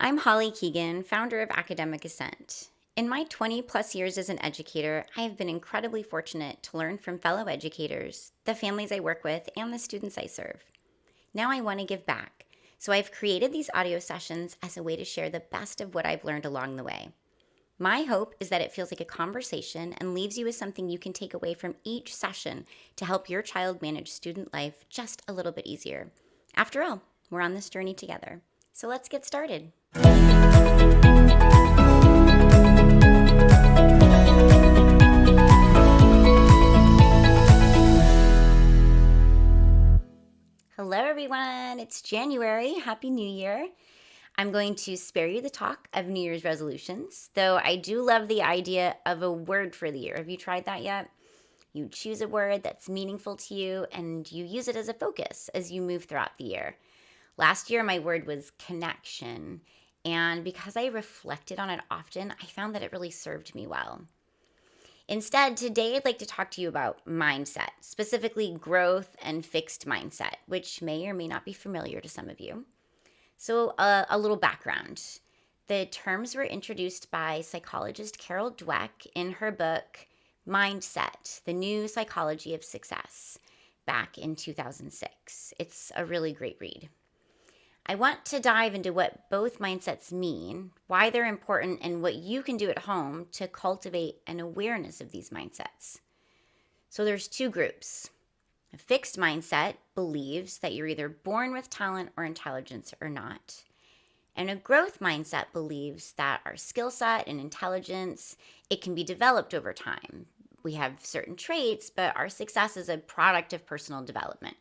I'm Holly Keegan, founder of Academic Ascent. In my 20 plus years as an educator, I have been incredibly fortunate to learn from fellow educators, the families I work with, and the students I serve. Now I want to give back, so I've created these audio sessions as a way to share the best of what I've learned along the way. My hope is that it feels like a conversation and leaves you with something you can take away from each session to help your child manage student life just a little bit easier. After all, we're on this journey together. So let's get started. Hello, everyone. It's January. Happy New Year. I'm going to spare you the talk of New Year's resolutions, though I do love the idea of a word for the year. Have you tried that yet? You choose a word that's meaningful to you and you use it as a focus as you move throughout the year. Last year, my word was connection. And because I reflected on it often, I found that it really served me well. Instead, today I'd like to talk to you about mindset, specifically growth and fixed mindset, which may or may not be familiar to some of you. So, a little background. The terms were introduced by psychologist Carol Dweck in her book, Mindset, The New Psychology of Success, back in 2006. It's a really great read. I want to dive into what both mindsets mean, why they're important, and what you can do at home to cultivate an awareness of these mindsets. So there's two groups. A fixed mindset believes that you're either born with talent or intelligence or not. And a growth mindset believes that our skill set and intelligence, it can be developed over time. We have certain traits, but our success is a product of personal development.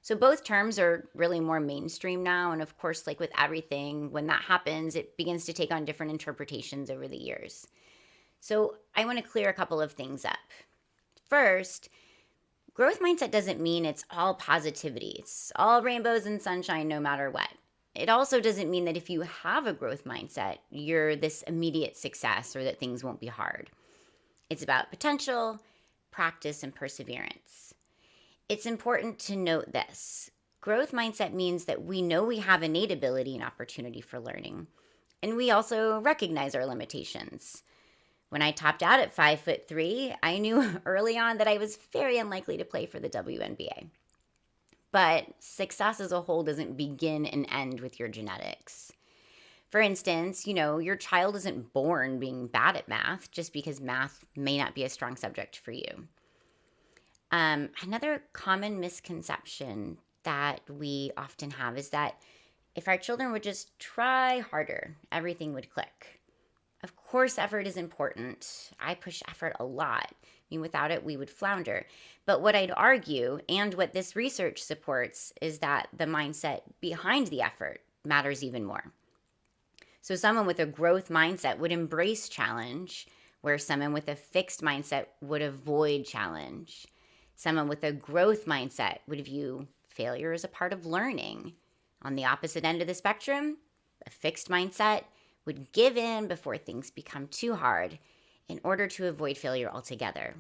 So both terms are really more mainstream now. And of course, like with everything, when that happens, it begins to take on different interpretations over the years. So I want to clear a couple of things up. First, growth mindset doesn't mean it's all positivity. It's all rainbows and sunshine no matter what. It also doesn't mean that if you have a growth mindset, you're this immediate success or that things won't be hard. It's about potential, practice, and perseverance. It's important to note this. Growth mindset means that we know we have innate ability and opportunity for learning, and we also recognize our limitations. When I topped out at 5'3", I knew early on that I was very unlikely to play for the WNBA. But success as a whole doesn't begin and end with your genetics. For instance, your child isn't born being bad at math just because math may not be a strong subject for you. Another common misconception that we often have is that if our children would just try harder, everything would click. Of course, effort is important. I push effort a lot. Without it, we would flounder. But what I'd argue, and what this research supports, is that the mindset behind the effort matters even more. So someone with a growth mindset would embrace challenge, where someone with a fixed mindset would avoid challenge. Someone with a growth mindset would view failure as a part of learning. On the opposite end of the spectrum, a fixed mindset would give in before things become too hard in order to avoid failure altogether.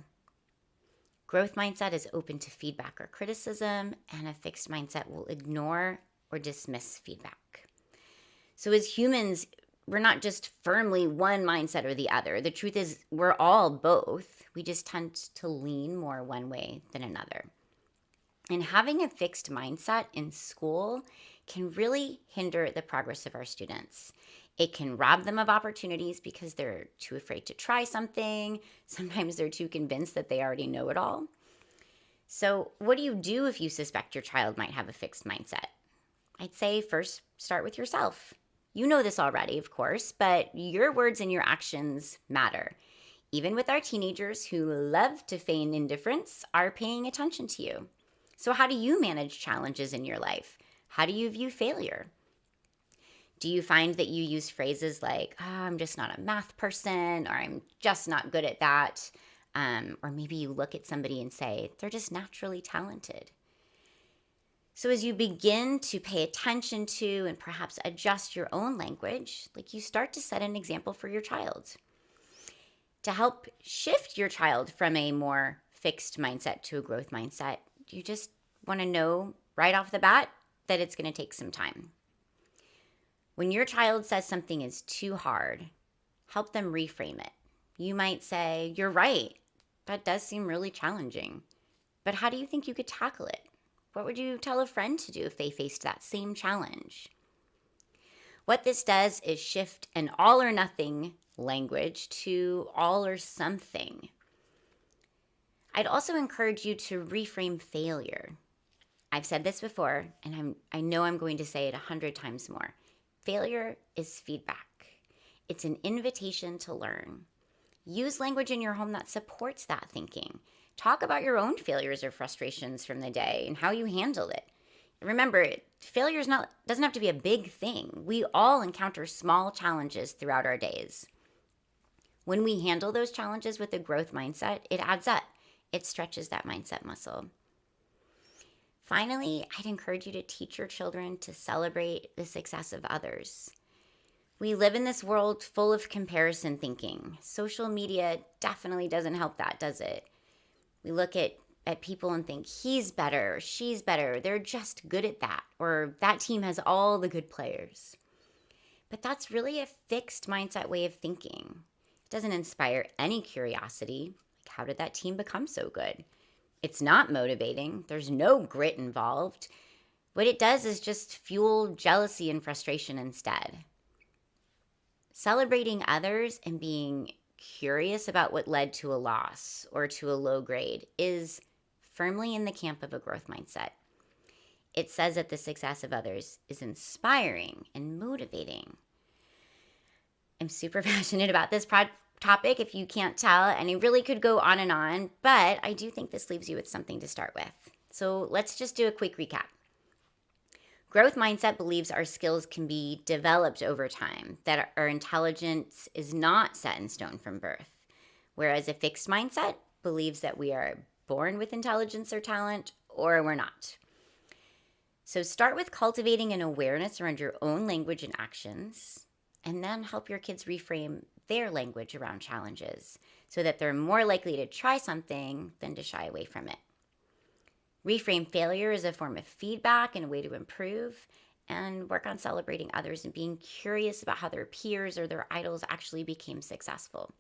Growth mindset is open to feedback or criticism, and a fixed mindset will ignore or dismiss feedback. So as humans, we're not just firmly one mindset or the other. The truth is we're all both. We just tend to lean more one way than another. And having a fixed mindset in school can really hinder the progress of our students. It can rob them of opportunities because they're too afraid to try something. Sometimes they're too convinced that they already know it all. So what do you do if you suspect your child might have a fixed mindset? I'd say first start with yourself. You know this already, of course, but your words and your actions matter. Even with our teenagers who love to feign indifference, are paying attention to you. So how do you manage challenges in your life? How do you view failure? Do you find that you use phrases like, I'm just not a math person, or I'm just not good at that? Or maybe you look at somebody and say, they're just naturally talented. So as you begin to pay attention to and perhaps adjust your own language, you start to set an example for your child. To help shift your child from a more fixed mindset to a growth mindset, you just want to know right off the bat that it's going to take some time. When your child says something is too hard, help them reframe it. You might say, "You're right. That does seem really challenging. But how do you think you could tackle it? What would you tell a friend to do if they faced that same challenge?" What this does is shift an all or nothing language to all or something. I'd also encourage you to reframe failure. I've said this before, and I know I'm going to say it 100 times more. Failure is feedback. It's an invitation to learn. Use language in your home that supports that thinking. Talk about your own failures or frustrations from the day and how you handled it. Remember, failure doesn't have to be a big thing. We all encounter small challenges throughout our days. When we handle those challenges with a growth mindset, it adds up. It stretches that mindset muscle. Finally, I'd encourage you to teach your children to celebrate the success of others. We live in this world full of comparison thinking. Social media definitely doesn't help that, does it? We look at people and think, he's better, she's better, they're just good at that, or that team has all the good players. But that's really a fixed mindset way of thinking. It doesn't inspire any curiosity. Like, how did that team become so good? It's not motivating. There's no grit involved. What it does is just fuel jealousy and frustration instead. Celebrating others and being curious about what led to a loss or to a low grade is firmly in the camp of a growth mindset. It says that the success of others is inspiring and motivating. I'm super passionate about this topic, if you can't tell, and I really could go on, but I do think this leaves you with something to start with. So let's just do a quick recap. Growth mindset believes our skills can be developed over time, that our intelligence is not set in stone from birth, whereas a fixed mindset believes that we are born with intelligence or talent, or we're not. So start with cultivating an awareness around your own language and actions, and then help your kids reframe their language around challenges so that they're more likely to try something than to shy away from it. Reframe failure as a form of feedback and a way to improve, and work on celebrating others and being curious about how their peers or their idols actually became successful.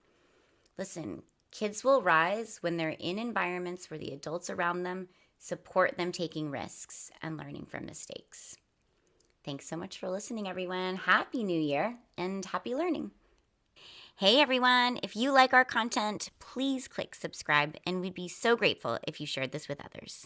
Listen, kids will rise when they're in environments where the adults around them support them taking risks and learning from mistakes. Thanks so much for listening, everyone. Happy New Year and happy learning. Hey, everyone. If you like our content, please click subscribe, and we'd be so grateful if you shared this with others.